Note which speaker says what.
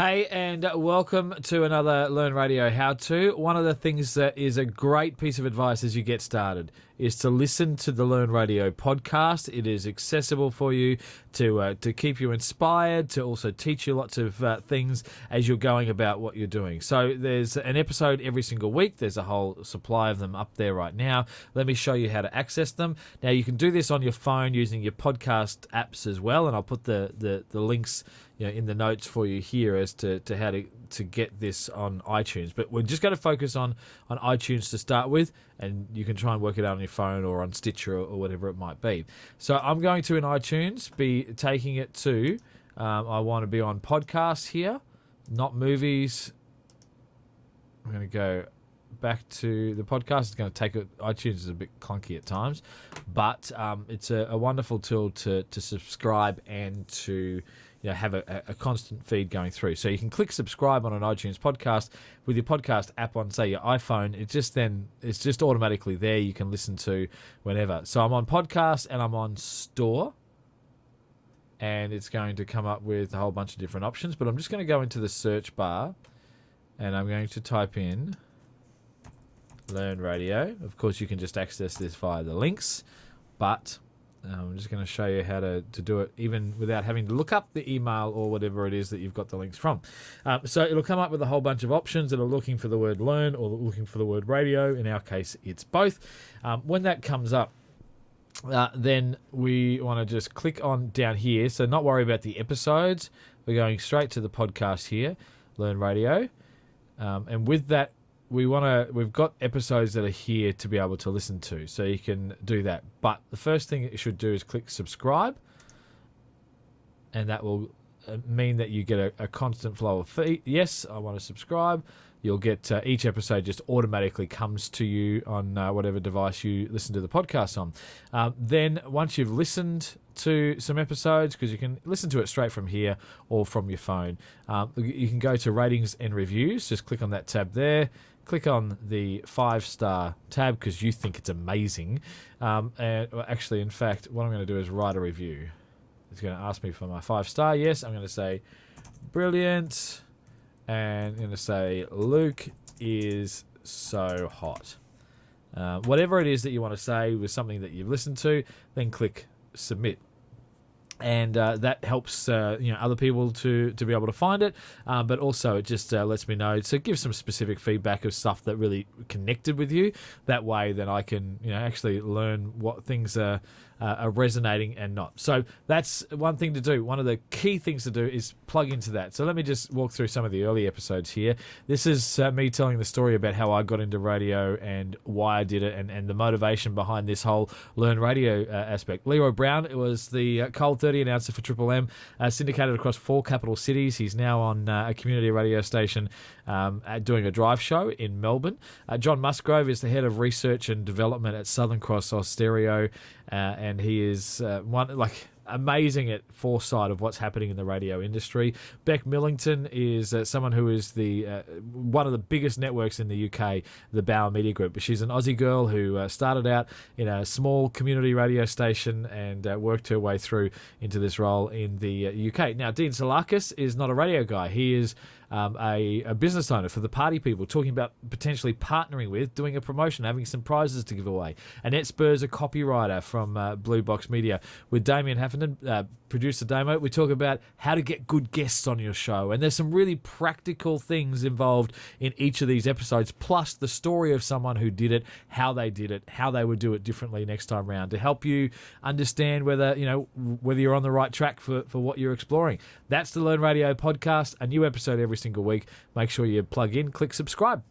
Speaker 1: Hey, and welcome to another Learn Radio how-to. One of the things that is a great piece of advice as you get started is to listen to the Learn Radio podcast. It is accessible for you to keep you inspired, to also teach you lots of things as you're going about what you're doing. So there's an episode every single week. There's a whole supply of them up there right now. Let me show you how to access them. Now, you can do this on your phone using your podcast apps as well, and I'll put the links in the notes for you here as to how to get this on iTunes. But we're just going to focus on iTunes to start with, and you can try and work it out on your phone or on Stitcher or whatever it might be. So I'm going to, in iTunes, be taking it to, I want to be on podcasts here, not movies. I'm going to go back to the podcast. It's going to take it. iTunes is a bit clunky at times, but it's a wonderful tool to subscribe and to have a constant feed going through. So you can click subscribe on an iTunes podcast with your podcast app on, say, your iPhone. It's just automatically there. You can listen to whenever. So I'm on podcast and I'm on store, and it's going to come up with a whole bunch of different options. But I'm just going to go into the search bar, and I'm going to type in Learn Radio. Of course, you can just access this via the links, but I'm just going to show you how to do it even without having to look up the email or whatever it is that you've got the links from. So it'll come up with a whole bunch of options that are looking for the word learn or looking for the word radio. In our case, it's both. When that comes up, then we want to just click on down here. So not worry about the episodes. We're going straight to the podcast here, Learn Radio. And with that, we've got episodes that are here to be able to listen to, so you can do that. But the first thing you should do is click subscribe, and that will mean that you get a constant flow of feed. Yes, I want to subscribe. You'll get each episode just automatically comes to you on whatever device you listen to the podcast on. Then once you've listened to some episodes, because you can listen to it straight from here or from your phone, you can go to ratings and reviews. Just click on that tab there. Click on the 5-star tab because you think it's amazing. Actually, in fact, what I'm going to do is write a review. It's going to ask me for my 5-star. Yes, I'm going to say brilliant. And I'm going to say Luke is so hot. Whatever it is that you want to say with something that you've listened to, then click submit. And that helps other people to be able to find it, but also it just lets me know to give some specific feedback of stuff that really connected with you. That way, then I can actually learn what things are resonating and not. So that's one thing to do. One of the key things to do is plug into that. So let me just walk through some of the early episodes here. This is me telling the story about how I got into radio and why I did it, and the motivation behind this whole Learn Radio aspect. Leroy Brown, it was the Cold 30 announcer for Triple M, syndicated across 4 capital cities. He's now on a community radio station doing a drive show in Melbourne. John Musgrove is the head of research and development at Southern Cross Austereo, and he is amazing at foresight of what's happening in the radio industry. Beck Millington is someone who is the one of the biggest networks in the UK, the Bauer Media Group. She's an Aussie girl who started out in a small community radio station and worked her way through into this role in the UK. Now, Dean Salakis is not a radio guy. He is a business owner for the Party People, talking about potentially partnering with, doing a promotion, having some prizes to give away. Annette Spur's a copywriter from Blue Box Media. With Damien Haffenden, producer Damo, we talk about how to get good guests on your show. And there's some really practical things involved in each of these episodes, plus the story of someone who did it, how they did it, how they would do it differently next time round, to help you understand whether you're on the right track for what you're exploring. That's the Learn Radio podcast, a new episode every single week. Make sure you plug in, click subscribe.